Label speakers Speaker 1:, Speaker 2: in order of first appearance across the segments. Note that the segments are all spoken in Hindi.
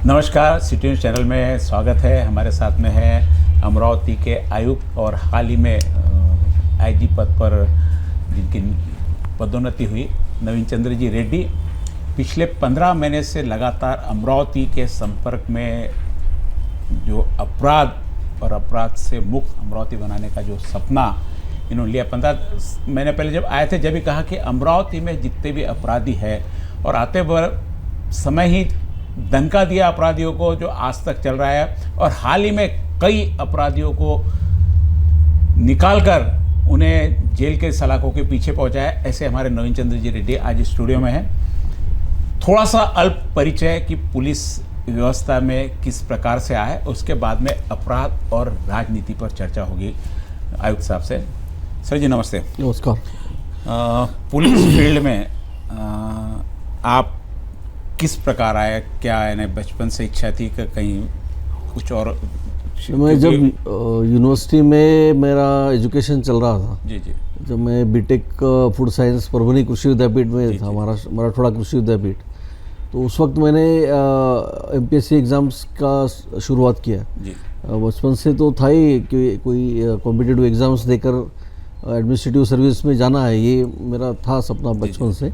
Speaker 1: नमस्कार, सिटी न्यूज़ चैनल में स्वागत है। हमारे साथ में है अमरावती के आयुक्त और हाल ही में आईजी पद पर जिनकी पदोन्नति हुई नवीन चंद्र जी रेड्डी पिछले 15 महीने से लगातार अमरावती के संपर्क में जो अपराध और अपराध से मुक्त अमरावती बनाने का जो सपना इन्होंने लिया। 15 महीने पहले जब आए थे जब भी कहा कि अमरावती में जितने भी अपराधी है और आते समय ही दंका दिया अपराधियों को जो आज तक चल रहा है, और हाल ही में कई अपराधियों को निकालकर उन्हें जेल के सलाखों के पीछे पहुंचाया। ऐसे हमारे नवीन चंद्र जी रेड्डी आज स्टूडियो में हैं। थोड़ा सा अल्प परिचय कि पुलिस व्यवस्था में किस प्रकार से आए, उसके बाद में अपराध और राजनीति पर चर्चा होगी आयुक्त साहब से। सर जी नमस्ते।
Speaker 2: नमस्कार।
Speaker 1: पुलिस फील्ड में आप किस प्रकार आए, क्या यानी बचपन से इच्छा थी कि कहीं कुछ और?
Speaker 2: मैं जब यूनिवर्सिटी में मेरा एजुकेशन चल रहा था,
Speaker 1: जी जी,
Speaker 2: जब मैं बीटेक फूड साइंस परभनी कृषि विद्यापीठ में था, मराठवाड़ा कृषि विद्यापीठ, तो उस वक्त मैंने एमपीएससी एग्ज़ाम्स का शुरुआत किया जी। बचपन से तो था ही कि कोई कॉम्पिटिटिव एग्ज़ाम्स देकर एडमिनिस्ट्रेटिव सर्विस में जाना है, ये मेरा था सपना बचपन से।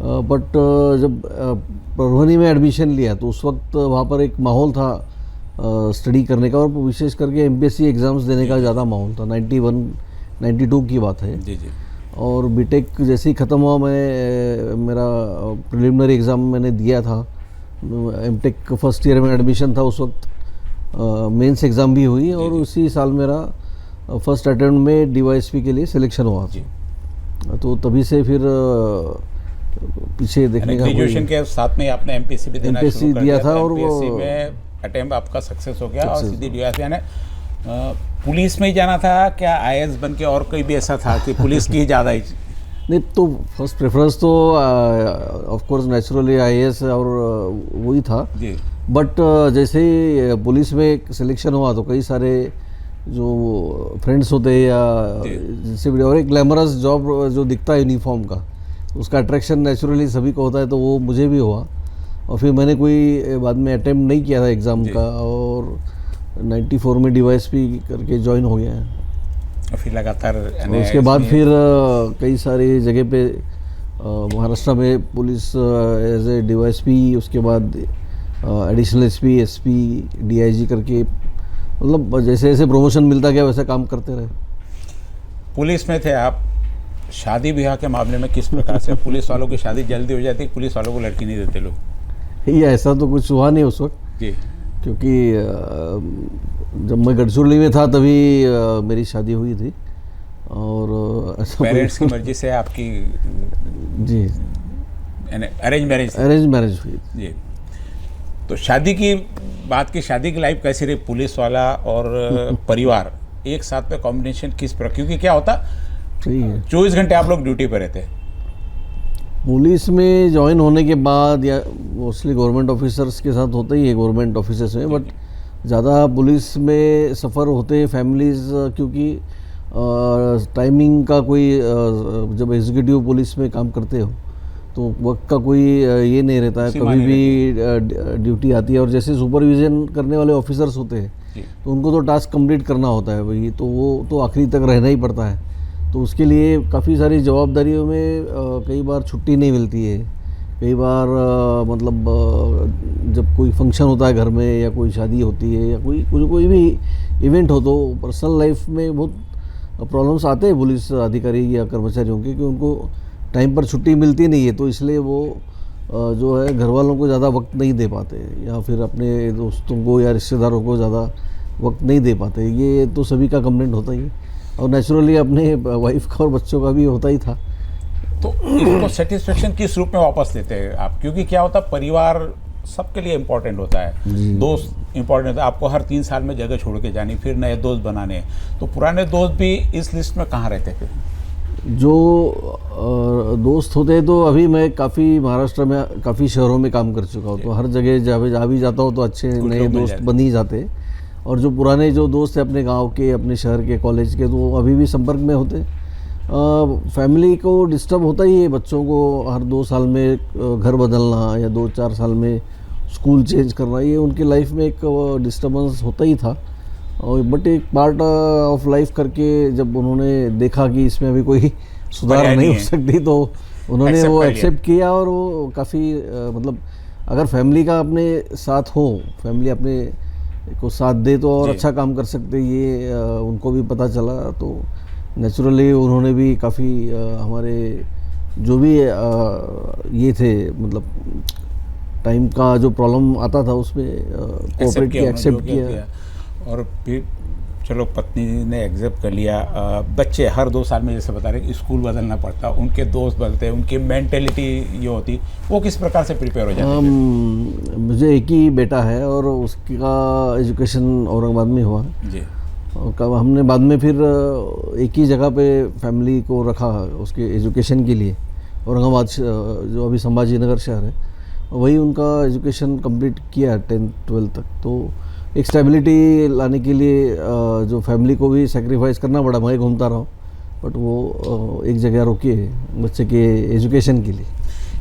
Speaker 2: बट जब परभनी में एडमिशन लिया तो उस वक्त वहाँ पर एक माहौल था स्टडी करने का, और विशेष करके एमपीएससी एग्ज़ाम्स देने का ज़्यादा माहौल था। 91-92 की बात है जी जी। और बीटेक जैसे ही ख़त्म हुआ मैं मेरा प्रिलिमिनरी एग्ज़ाम मैंने दिया था। एमटेक फर्स्ट ईयर में एडमिशन था उस वक्त, मेंस एग्ज़ाम भी हुई और उसी साल मेरा फर्स्ट अटेम्प्ट में डीवाईएसपी के लिए सिलेक्शन हुआ था। तो तभी से फिर पीछे देखने का
Speaker 1: ग्रेजुएशन के साथ में आपने एमपीएससी भी देना शुरू कर
Speaker 2: दिया था और
Speaker 1: एमपीएससी में अटेम्प्ट आपका सक्सेस हो गया और सीधी डीवाईएसपी यानी पुलिस में ही जाना था क्या, आईएएस बन के? और कोई भी ऐसा था कि पुलिस की ज़्यादा ही?
Speaker 2: नहीं, तो फर्स्ट प्रेफरेंस तो ऑफ कोर्स नेचुरली आईएएस और वही था जी। बट जैसे ही पुलिस में सिलेक्शन हुआ तो कई सारे जो फ्रेंड्स होते हैं या जिनसे भी, और एक ग्लैमरस जॉब जो दिखता है यूनिफॉर्म का, उसका अट्रैक्शन नेचुरली सभी को होता है, तो वो मुझे भी हुआ। और फिर मैंने कोई बाद में अटेम्प्ट नहीं किया था एग्ज़ाम का, और 94 में डीवाईएसपी करके ज्वाइन हो गया है।
Speaker 1: और फिर लगातार
Speaker 2: उसके बाद फिर कई सारी जगह पे महाराष्ट्र में पुलिस एज ए डीवाईएसपी, उसके बाद एडिशनल एसपी, एसपी, डीआईजी करके, मतलब जैसे जैसे प्रमोशन मिलता गया वैसे काम करते रहे।
Speaker 1: पुलिस में थे आप, शादी ब्याह के मामले में किस प्रकार से? पुलिस वालों की शादी जल्दी हो जाती, पुलिस वालों को लड़की नहीं देते लोग?
Speaker 2: ये ऐसा तो कुछ हुआ नहीं उस वक्त जी, क्योंकि जब मैं गढ़चिरौली में था तभी मेरी शादी हुई थी। और
Speaker 1: पेरेंट्स की मर्जी से आपकी
Speaker 2: जी
Speaker 1: अरेंज
Speaker 2: मैरिज हुई
Speaker 1: जी। तो शादी की बात की, शादी की लाइफ कैसी रही? पुलिस वाला और परिवार एक साथ में कॉम्बिनेशन किस प्रकार? क्योंकि क्या होता, 24 घंटे आप लोग ड्यूटी पर रहते?
Speaker 2: पुलिस में ज्वाइन होने के बाद या मोस्टली गवर्नमेंट ऑफिसर्स के साथ होता ही है, गवर्नमेंट ऑफिसर्स में, बट ज़्यादा पुलिस में सफ़र होते हैं फैमिलीज़, क्योंकि टाइमिंग का कोई जब एग्जीक्यूटिव पुलिस में काम करते हो तो वक्त का कोई ये नहीं रहता है, कभी भी ड्यूटी आती है। और जैसे सुपरविज़न करने वाले ऑफिसर्स होते हैं तो उनको तो टास्क कंप्लीट करना होता है भाई, तो वो तो आखिरी तक रहना ही पड़ता है। तो उसके लिए काफ़ी सारी जवाबदारियों में कई बार छुट्टी नहीं मिलती है, कई बार मतलब जब कोई फंक्शन होता है घर में या कोई शादी होती है या कोई भी इवेंट हो, तो पर्सनल लाइफ में बहुत प्रॉब्लम्स आते हैं पुलिस अधिकारी या कर्मचारियों के, कि उनको टाइम पर छुट्टी मिलती नहीं है, तो इसलिए वो जो है घर वालों को ज़्यादा वक्त नहीं दे पाते, या फिर अपने दोस्तों को या रिश्तेदारों को ज़्यादा वक्त नहीं दे पाते। ये तो सभी का कंप्लेंट होता ही है, और नेचुरली अपने वाइफ का और बच्चों का भी होता ही था।
Speaker 1: तो इसको सेटिस्फेक्शन किस रूप में वापस लेते हैं आप? क्योंकि क्या होता, परिवार सबके लिए इम्पोर्टेंट होता है, दोस्त इम्पोर्टेंट होता है। आपको हर 3 साल में जगह छोड़ के जानी, फिर नए दोस्त बनाने, तो पुराने दोस्त भी इस लिस्ट में कहाँ रहते थे?
Speaker 2: जो दोस्त होते हैं, तो अभी मैं काफ़ी महाराष्ट्र में काफ़ी शहरों में काम कर चुका हूँ, तो हर जगह जा भी जाता हूँ तो अच्छे नए दोस्त बन ही जाते। और जो पुराने जो दोस्त हैं अपने गांव के, अपने शहर के, कॉलेज के, तो अभी भी संपर्क में होते। फैमिली को डिस्टर्ब होता ही है, बच्चों को हर 2 साल में घर बदलना या 2-4 साल में स्कूल चेंज करना, ये उनकी लाइफ में एक डिस्टर्बेंस होता ही था। और बट एक पार्ट ऑफ लाइफ करके जब उन्होंने देखा कि इसमें अभी कोई सुधार
Speaker 1: पर्याय
Speaker 2: नहीं
Speaker 1: नहीं
Speaker 2: हो
Speaker 1: है।
Speaker 2: सकती, तो उन्होंने
Speaker 1: Accept
Speaker 2: वो
Speaker 1: कर लिया।
Speaker 2: एक्सेप्ट किया। और वो काफ़ी मतलब अगर फैमिली का अपने साथ हो, फैमिली अपने को साथ दे तो और
Speaker 1: जी।
Speaker 2: अच्छा काम कर सकते, ये उनको भी पता चला। तो नेचुरली उन्होंने भी काफ़ी हमारे जो भी ये थे, मतलब टाइम का जो प्रॉब्लम आता था उसमें कोऑपरेट किया,
Speaker 1: उन्होंने,
Speaker 2: एक्सेप्ट
Speaker 1: जो
Speaker 2: किया।
Speaker 1: और फिर चलो पत्नी ने एक्सेप्ट कर लिया। बच्चे हर 2 साल में जैसे बता रहे कि स्कूल बदलना पड़ता, उनके दोस्त बदलते, उनकी मेंटेलिटी ये होती, वो किस प्रकार से प्रिपेयर हो जाती है?
Speaker 2: मुझे एक ही बेटा है और उसका एजुकेशन औरंगाबाद में हुआ।
Speaker 1: जी
Speaker 2: और कब हमने बाद में फिर एक ही जगह पे फैमिली को रखा उसके एजुकेशन के लिए, औरंगाबाद जो अभी संभाजी नगर शहर है, वही उनका एजुकेशन कंप्लीट किया 10th-12th तक। तो एक स्टेबिलिटी लाने के लिए जो फैमिली को भी सेक्रीफाइस करना पड़ा। मैं घूमता रहा, बट वो एक जगह रुके बच्चे के एजुकेशन के लिए।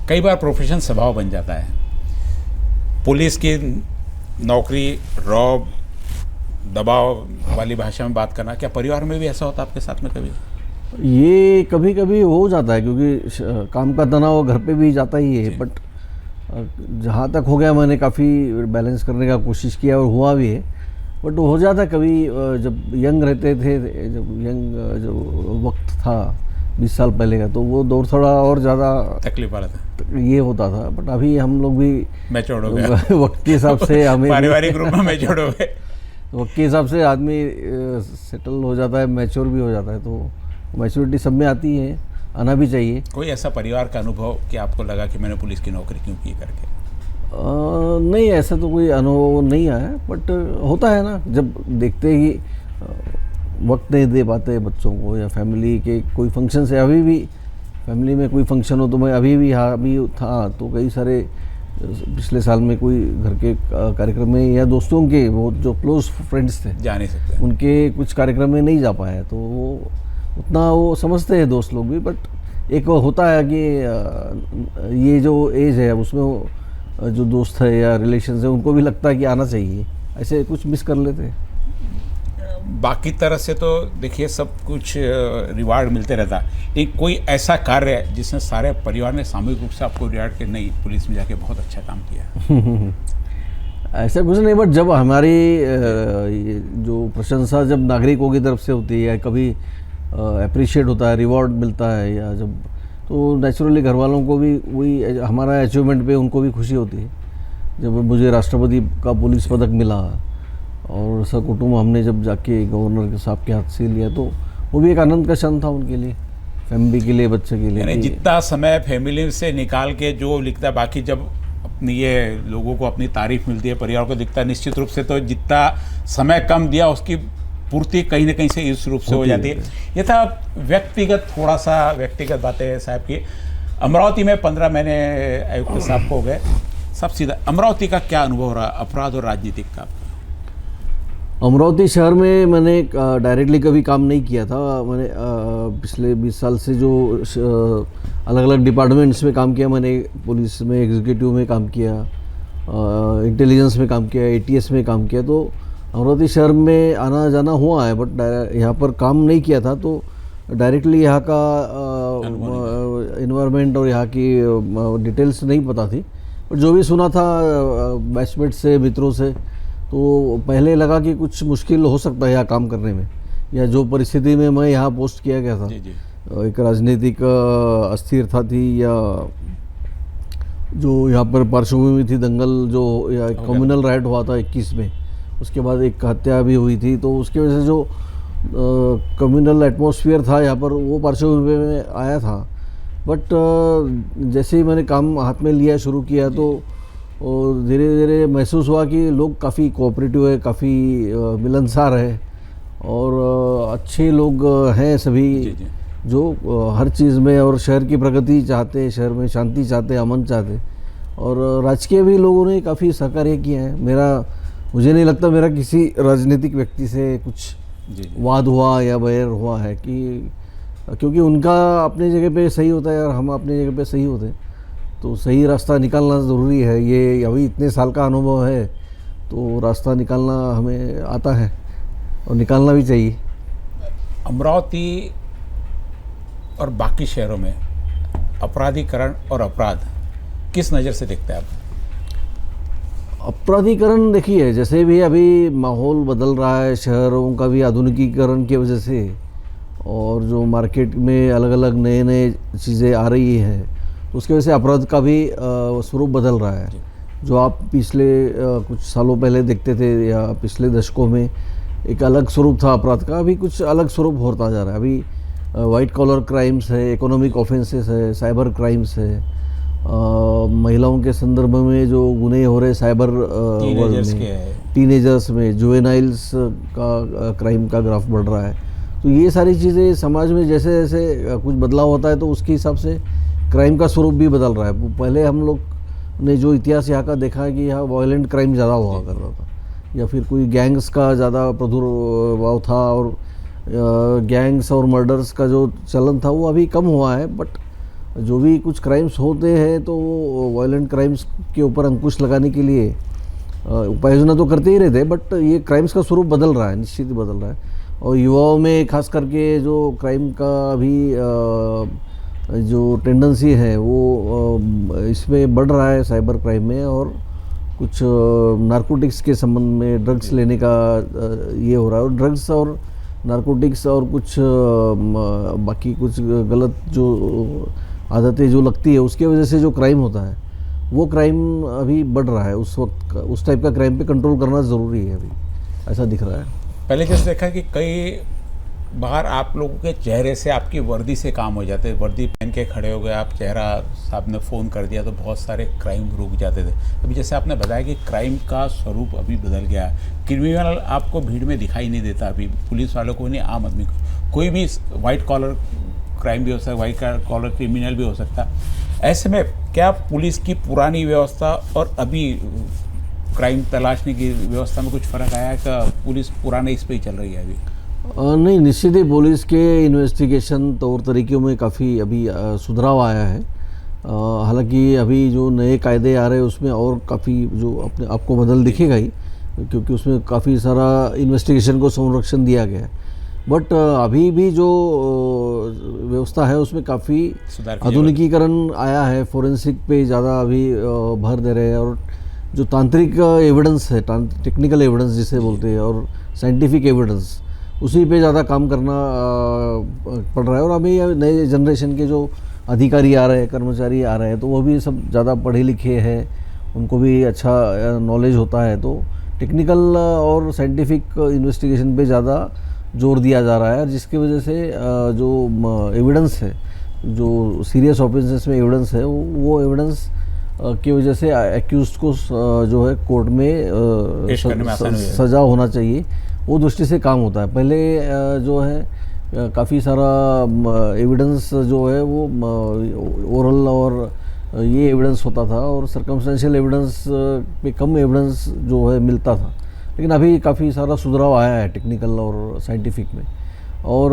Speaker 1: कई बार प्रोफेशन स्वभाव बन जाता है। पुलिस की नौकरी रौब, दबाव वाली भाषा में बात करना, क्या परिवार में भी ऐसा होता आपके साथ में कभी?
Speaker 2: ये कभी कभी हो जाता है, क्योंकि काम का तनाव घर पे भी जाता ही है। बट जहाँ तक हो गया, मैंने काफ़ी बैलेंस करने का कोशिश किया और हुआ भी है। बट हो जाता कभी, जब यंग रहते थे, जब यंग जो वक्त था 20 साल पहले का, तो वो दौर थोड़ा और ज़्यादा
Speaker 1: तकलीफ वाला था,
Speaker 2: ये होता था। बट अभी हम लोग भी
Speaker 1: मैच्योर हो गया
Speaker 2: वक्त के हिसाब से हमें
Speaker 1: पारिवारिक ग्रुप में मैच्योर हो गए।
Speaker 2: वक्त के हिसाब से आदमी सेटल हो जाता है, मैच्योर भी हो जाता है। तो मैच्योरिटी सब में आती है, आना भी चाहिए।
Speaker 1: कोई ऐसा परिवार का अनुभव कि आपको लगा कि मैंने पुलिस की नौकरी क्यों की करके?
Speaker 2: नहीं, ऐसा तो कोई अनुभव नहीं आया। बट होता है ना, जब देखते हैं कि वक्त नहीं दे पाते बच्चों को, या फैमिली के कोई फंक्शन से, अभी भी फैमिली में कोई फंक्शन हो तो मैं अभी भी यहाँ भी था, तो कई सारे पिछले साल में कोई घर के कार्यक्रम में, या दोस्तों के वो जो क्लोज फ्रेंड्स थे
Speaker 1: जा नहीं सकते।
Speaker 2: उनके कुछ कार्यक्रम में नहीं जा पाया, तो वो उतना वो समझते हैं दोस्त लोग भी। बट एक होता है कि ये जो एज है, अब उसमें जो दोस्त है या रिलेशन है, उनको भी लगता है कि आना चाहिए, ऐसे कुछ मिस कर लेते हैं।
Speaker 1: बाकी तरह से तो देखिए सब कुछ रिवार्ड मिलते रहता, एक कोई ऐसा कार्य है जिसमें सारे परिवार ने सामूहिक रूप से आपको रिवार्ड के, नहीं पुलिस में जाके बहुत अच्छा काम किया?
Speaker 2: ऐसा कुछ नहीं, बट जब हमारी ये जो प्रशंसा जब नागरिकों की तरफ से होती है, या कभी अप्रिशिएट होता है, रिवॉर्ड मिलता है, या जब, तो नेचुरली घर वालों को भी वही हमारा अचीवमेंट पे उनको भी खुशी होती है। जब मुझे राष्ट्रपति का पुलिस पदक मिला और सकुटुम्ब हमने जब जाके गवर्नर के साहब के हाथ से लिया, तो वो भी एक आनंद का क्षण था उनके लिए, फैमिली के लिए, बच्चे के लिए।
Speaker 1: यानी जितना समय फैमिली से निकाल के जो लिखता, बाकी जब अपनी ये लोगों को अपनी तारीफ मिलती है, परिवार को दिखता है, निश्चित रूप से तो जितना समय कम दिया उसकी पूर्ति कहीं ना कहीं से इस रूप से हो जाती है। ये था व्यक्तिगत, थोड़ा सा व्यक्तिगत बातें साहब की। अमरावती में 15 महीने आयुक्त साहब को हो गए। सब सीधा अमरावती का क्या अनुभव रहा, अपराध और राजनीतिक का?
Speaker 2: अमरावती शहर में मैंने डायरेक्टली कभी काम नहीं किया था। मैंने पिछले 20 साल से जो अलग अलग डिपार्टमेंट्स में काम किया, मैंने पुलिस में एग्जीक्यूटिव में काम किया, इंटेलिजेंस में काम किया, ATS में काम किया। तो अमरावती शहर में आना जाना हुआ है, बट यहाँ पर काम नहीं किया था। तो डायरेक्टली यहाँ का इन्वायरमेंट और यहाँ की डिटेल्स नहीं पता थी। पर जो भी सुना था बैचमेट से, मित्रों से, तो पहले लगा कि कुछ मुश्किल हो सकता है यहाँ काम करने में, या जो परिस्थिति में मैं यहाँ पोस्ट किया गया था,
Speaker 1: जी।
Speaker 2: एक राजनीतिक अस्थिरता थी, या जो यहाँ पर पार्श्वभूमि थी दंगल, जो या कम्युनल राइट हुआ था 21 में, उसके बाद एक हत्या भी हुई थी। तो उसकी वजह से जो कम्युनल एटमॉस्फेयर था यहाँ पर, वो पार्श्वभूमि में आया था। बट जैसे ही मैंने काम हाथ में लिया, शुरू किया, तो और धीरे धीरे महसूस हुआ कि लोग काफ़ी कोऑपरेटिव है, काफ़ी मिलनसार है, और अच्छे लोग हैं सभी, जो हर चीज़ में, और शहर की प्रगति चाहते हैं, शहर में शांति चाहते हैं, अमन चाहते हैं। और राजकीय भी लोगों ने काफ़ी सहकार्य किया है। मुझे नहीं लगता मेरा किसी राजनीतिक व्यक्ति से कुछ वाद हुआ या बैर हुआ है, कि क्योंकि उनका अपने जगह पे सही होता है और हम अपने जगह पे सही होते हैं। तो सही रास्ता निकालना ज़रूरी है। ये अभी इतने साल का अनुभव है, तो रास्ता निकालना हमें आता है और निकालना भी चाहिए।
Speaker 1: अमरावती और बाकी शहरों में अपराधीकरण और अपराध किस नज़र से देखते हैं आप?
Speaker 2: अपराधीकरण देखिए, जैसे भी अभी माहौल बदल रहा है शहरों का भी आधुनिकीकरण की वजह से, और जो मार्केट में अलग अलग नए नए चीज़ें आ रही हैं, तो उसकी वजह से अपराध का भी स्वरूप बदल रहा है। जो आप पिछले कुछ सालों पहले देखते थे या पिछले दशकों में एक अलग स्वरूप था अपराध का, अभी कुछ अलग स्वरूप होता जा रहा है। अभी वाइट कॉलर क्राइम्स है, इकोनॉमिक ऑफेंसेस है, साइबर क्राइम्स है, महिलाओं के संदर्भ में जो गुने हो रहे साइबर वर्ल्ड में, टीनेजर्स में, जुवेनाइल्स का क्राइम का ग्राफ बढ़ रहा है। तो ये सारी चीज़ें समाज में जैसे जैसे कुछ बदलाव होता है, तो उसके हिसाब से क्राइम का स्वरूप भी बदल रहा है। पहले हम लोग ने जो इतिहास यहाँ का देखा है कि यहाँ वायलेंट क्राइम ज़्यादा हुआ करता था, या फिर कोई गैंग्स का ज़्यादा प्रादुर्भाव था, और गैंग्स और मर्डर्स का जो चलन था वो अभी कम हुआ है। बट जो भी कुछ क्राइम्स होते हैं, तो वो वायलेंट क्राइम्स के ऊपर अंकुश लगाने के लिए उपाय योजना तो करते ही रहते हैं, बट ये क्राइम्स का स्वरूप बदल रहा है, निश्चित ही बदल रहा है। और युवाओं में खास करके जो क्राइम का अभी जो टेंडेंसी है वो इसमें बढ़ रहा है, साइबर क्राइम में, और कुछ नारकोटिक्स के संबंध में ड्रग्स लेने का ये हो रहा है। और ड्रग्स और नारकोटिक्स और कुछ बाकी कुछ गलत जो आदतें जो लगती है, उसके वजह से जो क्राइम होता है, वो क्राइम अभी बढ़ रहा है। उस वक्त उस टाइप का क्राइम पे कंट्रोल करना ज़रूरी है, अभी ऐसा दिख रहा है।
Speaker 1: पहले जैसे देखा कि कई बाहर आप लोगों के चेहरे से, आपकी वर्दी से काम हो जाते, वर्दी पहन के खड़े हो गए आप, चेहरा साहब ने फ़ोन कर दिया तो बहुत सारे क्राइम रुक जाते थे। अभी जैसे आपने बताया कि क्राइम का स्वरूप अभी बदल गया है, क्रिमिनल आपको भीड़ में दिखाई नहीं देता, अभी पुलिस वालों को नहीं, आम आदमी को, कोई भी वाइट कॉलर क्राइम भी हो सकता है, वाइट कॉलर क्रिमिनल भी हो सकता है। ऐसे में क्या पुलिस की पुरानी व्यवस्था और अभी क्राइम तलाशने की व्यवस्था में कुछ फ़र्क आया है? क्या पुलिस पुराने इस पर ही चल रही है अभी?
Speaker 2: नहीं, निश्चित ही पुलिस के इन्वेस्टिगेशन तौर तरीक़ों में काफ़ी अभी सुधार आया है। हालांकि अभी जो नए कायदे आ रहे हैं उसमें और काफ़ी जो अपने आपको बदल दिखेगा ही, क्योंकि उसमें काफ़ी सारा इन्वेस्टिगेशन को संरक्षण दिया गया है। बट अभी भी जो व्यवस्था है उसमें काफ़ी आधुनिकीकरण आया है। फोरेंसिक पे ज़्यादा अभी भर दे रहे हैं, और जो तांत्रिक एविडेंस है, टेक्निकल एविडेंस जिसे बोलते हैं, और साइंटिफिक एविडेंस, उसी पे ज़्यादा काम करना पड़ रहा है। और अभी नए जनरेशन के जो अधिकारी आ रहे हैं, कर्मचारी आ रहे हैं, तो वो भी सब ज़्यादा पढ़े लिखे हैं, उनको भी अच्छा नॉलेज होता है। तो टेक्निकल और साइंटिफिक इन्वेस्टिगेशन पे ज़्यादा जोर दिया जा रहा है, जिसकी वजह से जो एविडेंस है, जो सीरियस ऑफेंसेस में एविडेंस है, वो एविडेंस की वजह से एक्यूज्ड को जो है कोर्ट में सज़ा होना चाहिए, वो दृष्टि से काम होता है। पहले जो है काफ़ी सारा एविडेंस जो है वो ओरल और ये एविडेंस होता था, और सर्कमस्टेंशियल एविडेंस पे कम एविडेंस जो है मिलता था। लेकिन अभी काफ़ी सारा सुधार आया है टेक्निकल और साइंटिफिक में, और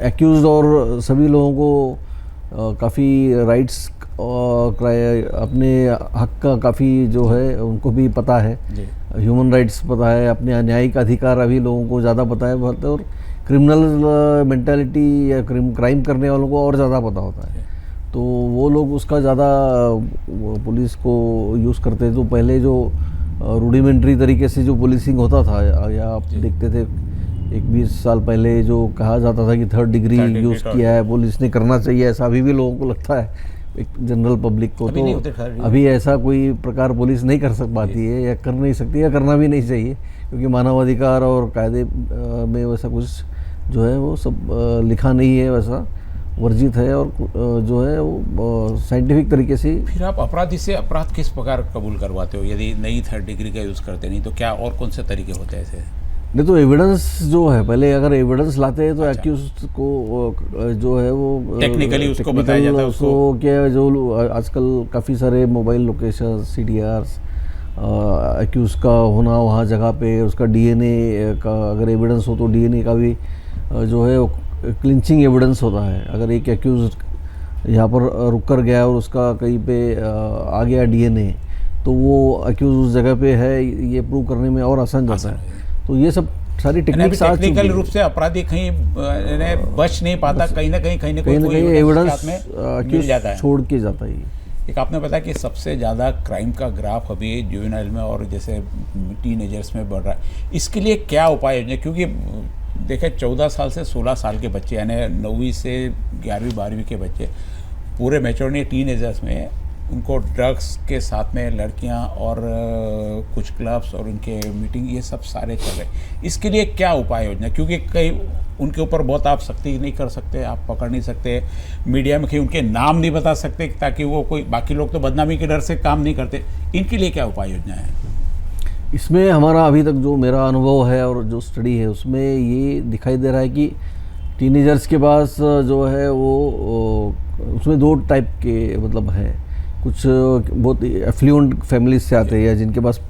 Speaker 2: एक्यूज्ड और सभी लोगों को काफ़ी राइट्स अपने हक का काफ़ी जो है उनको भी पता है, ह्यूमन राइट्स पता है, अपने न्यायिक अधिकार अभी लोगों को ज़्यादा पता है, और क्रिमिनल मेंटालिटी या क्राइम करने वालों को और ज़्यादा पता होता है। तो वो लोग उसका ज़्यादा पुलिस को यूज़ करते हैं। तो पहले जो रूडिमेंट्री तरीके से जो पुलिसिंग होता था, या आप देखते थे 20 साल पहले जो कहा जाता था कि 3rd डिग्री यूज़ किया है पुलिस ने, करना चाहिए, ऐसा अभी भी लोगों को लगता है, एक जनरल पब्लिक को। तो अभी ऐसा कोई प्रकार पुलिस नहीं कर पाती है, या कर नहीं सकती, या करना भी नहीं चाहिए, क्योंकि मानवाधिकार और कायदे में वैसा कुछ जो है वो सब लिखा नहीं है, वैसा वर्जित है, और जो है वो साइंटिफिक तरीके से।
Speaker 1: फिर आप अपराधी से अपराध किस प्रकार कबूल करवाते हो यदि नई 3rd डिग्री का यूज़ करते नहीं तो? क्या और कौन से तरीके होते हैं ऐसे?
Speaker 2: नहीं, तो एविडेंस जो है, पहले अगर एविडेंस लाते हैं तो एक्यूज्ड को जो है वो
Speaker 1: टेक्निकली उसको बताया जाता है, उसको
Speaker 2: क्या जो आजकल काफ़ी सारे मोबाइल लोकेशन, CDRs, एक्यूज का होना वहाँ जगह पे, उसका DNA का अगर एविडेंस हो तो DNA का भी जो है क्लिंचिंग एविडेंस होता है। अगर एक एक्यूज यहाँ पर रुक कर गया और उसका कहीं पे आ गया डीएनए, तो वो अक्यूज उस जगह पे है, ये प्रूव करने में और आसान जाता है। तो ये सब सारी टेक्निक्स आ चुकी
Speaker 1: टेक्निकल
Speaker 2: है।
Speaker 1: रूप से अपराधी कहीं बच नहीं पाता, कहीं ना कहीं
Speaker 2: एविडेंस
Speaker 1: मिल जाता है,
Speaker 2: छोड़ के जाता है।
Speaker 1: एक आपने बताया कि सबसे ज़्यादा क्राइम का ग्राफ अभी जुवेनाइल में और जैसे टीनेजर्स में बढ़ रहा है, इसके लिए क्या उपाय है? क्योंकि देखें 14 साल से 16 साल के बच्चे, यानी 9वीं से 11वीं 12वीं के बच्चे पूरे मैच्योर नहीं, टीनेजर्स में उनको ड्रग्स के साथ में लड़कियां और कुछ क्लब्स और उनके मीटिंग, ये सब सारे चल रहे। इसके लिए क्या उपाय योजना? क्योंकि कई उनके ऊपर बहुत आप सख्ती नहीं कर सकते, आप पकड़ नहीं सकते, मीडिया में कहीं उनके नाम नहीं बता सकते ताकि वो कोई, बाकी लोग तो बदनामी के डर से काम नहीं करते। इनके लिए क्या उपाय योजना है?
Speaker 2: इसमें हमारा अभी तक जो मेरा अनुभव है और जो स्टडी है उसमें ये दिखाई दे रहा है कि टीनेजर्स के पास जो है वो उसमें 2 टाइप के मतलब है। कुछ बहुत एफ्लुएंट फैमिलीज से आते हैं या जिनके पास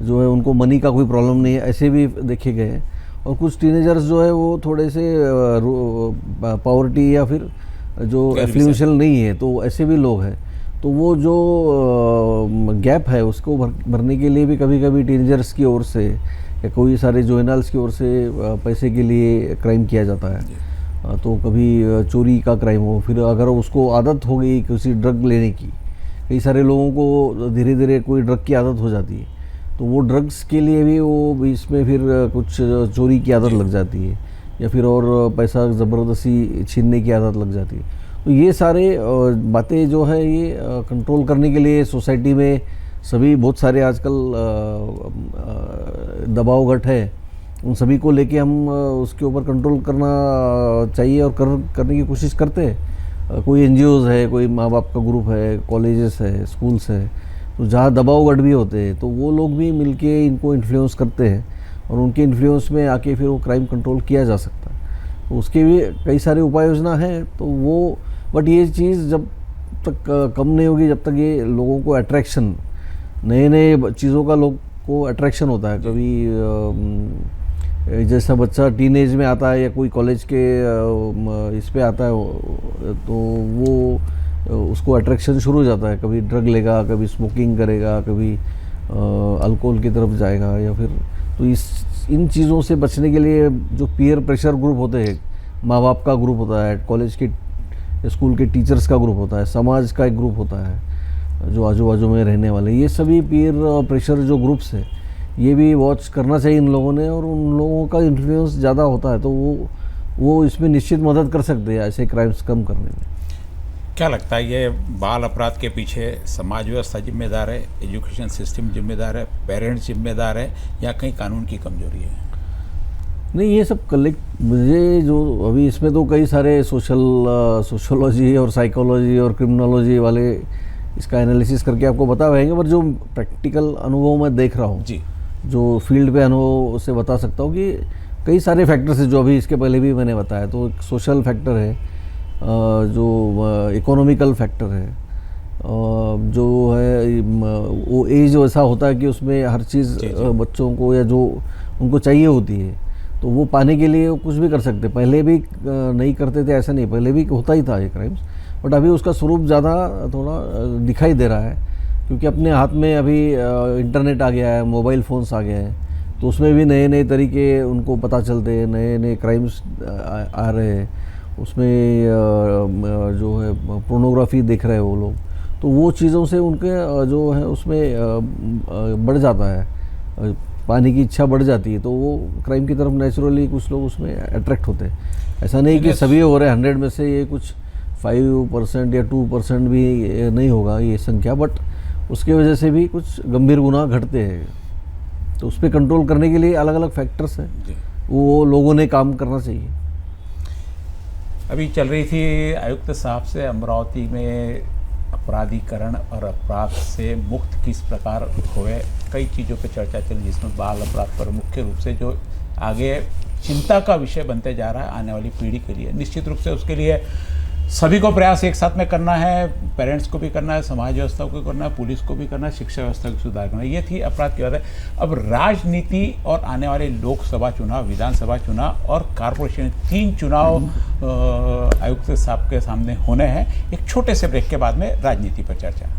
Speaker 2: जो है उनको मनी का कोई प्रॉब्लम नहीं है, ऐसे भी देखे गए हैं। और कुछ टीनेजर्स जो है वो थोड़े से पॉवर्टी या फिर जो एफ्लुएंशियल नहीं है, तो ऐसे भी लोग हैं। तो वो जो गैप है उसको भरने के लिए भी कभी कभी टीनेजर्स की ओर से या कोई सारे जुवेनाइल्स की ओर से पैसे के लिए क्राइम किया जाता है। तो कभी चोरी का क्राइम हो, फिर अगर उसको आदत हो गई किसी ड्रग लेने की, कई सारे लोगों को धीरे धीरे कोई ड्रग की आदत हो जाती है, तो वो ड्रग्स के लिए भी वो बीच में फिर कुछ चोरी की आदत लग जाती है या फिर और पैसा ज़बरदस्ती छीनने की आदत लग जाती है। तो ये सारे बातें जो है ये कंट्रोल करने के लिए सोसाइटी में सभी बहुत सारे आजकल दबाव गट है, उन सभी को लेके हम उसके ऊपर कंट्रोल करना चाहिए और करने की कोशिश करते हैं। कोई एनजीओज़ है, कोई माँ बाप का ग्रुप है, कॉलेजेस है, स्कूल्स है, तो जहाँ दबाव गट भी होते हैं तो वो लोग भी मिलके इनको इन्फ्लुएंस करते हैं और उनके इन्फ्लुएंस में आके फिर वो क्राइम कंट्रोल किया जा सकता है। तो उसके भी कई सारे उपाय योजना हैं। तो वो बट ये चीज़ जब तक कम नहीं होगी जब तक ये लोगों को अट्रैक्शन, नए नए चीज़ों का लोग को अट्रैक्शन होता है। कभी जैसा बच्चा टीनेज में आता है या कोई कॉलेज के इस पे आता है तो वो उसको अट्रैक्शन शुरू हो जाता है, कभी ड्रग लेगा, कभी स्मोकिंग करेगा, कभी अल्कोहल की तरफ जाएगा या फिर तो इन चीज़ों से बचने के लिए जो पीयर प्रेशर ग्रुप होते हैं, माँ बाप का ग्रुप होता है, कॉलेज के स्कूल के टीचर्स का ग्रुप होता है, समाज का एक ग्रुप होता है जो आजू बाजू में रहने वाले, ये सभी पीयर प्रेशर जो ग्रुप्स है ये भी वॉच करना चाहिए इन लोगों ने। और उन लोगों का इन्फ्लुएंस ज़्यादा होता है तो वो इसमें निश्चित मदद कर सकते हैं ऐसे क्राइम्स कम करने में।
Speaker 1: क्या लगता है ये बाल अपराध के पीछे समाज व्यवस्था जिम्मेदार है, एजुकेशन सिस्टम जिम्मेदार है, पेरेंट्स जिम्मेदार है या कहीं कानून की कमजोरी है?
Speaker 2: नहीं, ये सब कलेक्ट मुझे जो अभी इसमें तो कई सारे सोशोलॉजी और साइकोलॉजी और क्रिमिनोलॉजी वाले इसका एनालिसिस करके आपको बता पाएंगे, पर जो प्रैक्टिकल अनुभव मैं देख रहा हूँ, जो फील्ड पे अनुभव से बता सकता हूँ कि कई सारे फैक्टर्स हैं जो अभी इसके पहले भी मैंने बताया। तो एक सोशल फैक्टर है, जो इकोनॉमिकल फैक्टर है, जो है वो एज वैसा होता है कि उसमें हर चीज़ बच्चों को या जो उनको चाहिए होती है तो वो पाने के लिए वो कुछ भी कर सकते। पहले भी नहीं करते थे ऐसा नहीं, पहले भी होता ही था ये क्राइम्स, बट अभी उसका स्वरूप ज़्यादा थोड़ा दिखाई दे रहा है क्योंकि अपने हाथ में अभी इंटरनेट आ गया है, मोबाइल फ़ोन्स आ गए हैं, तो उसमें भी नए नए तरीके उनको पता चलते हैं, नए नए क्राइम्स आ रहे हैं। उसमें जो है पोर्नोग्राफी देख रहे हैं वो लोग, तो वो चीज़ों से उनके जो है उसमें बढ़ जाता है, पाने की इच्छा बढ़ जाती है, तो वो क्राइम की तरफ नेचुरली कुछ लोग उसमें अट्रैक्ट होते हैं। ऐसा नहीं कि सभी हो रहे हैं, 100 में से ये कुछ 5% या 2% भी नहीं होगा ये संख्या, बट उसके वजह से भी कुछ गंभीर गुनाह घटते हैं। तो उस पर कंट्रोल करने के लिए अलग अलग फैक्टर्स हैं, वो लोगों ने काम करना चाहिए।
Speaker 1: अभी चल रही थी आयुक्त साहब से अमरावती में अपराधीकरण और अपराध से मुक्त किस प्रकार हुए, कई चीज़ों पर चर्चा चली जिसमें बाल अपराध पर मुख्य रूप से जो आगे चिंता का विषय बनते जा रहा है आने वाली पीढ़ी के लिए। निश्चित रूप से उसके लिए सभी को प्रयास एक साथ में करना है, पेरेंट्स को भी करना है, समाज व्यवस्था को करना है, पुलिस को भी करना है, शिक्षा व्यवस्था को सुधार करना है। ये थी अपराध की बात है। अब राजनीति और आने वाले लोकसभा चुनाव, विधानसभा चुनाव और कारपोरेशन 3 चुनाव आयुक्त साहब के सामने होने हैं। एक छोटे से ब्रेक के बाद में राजनीति पर चर्चा।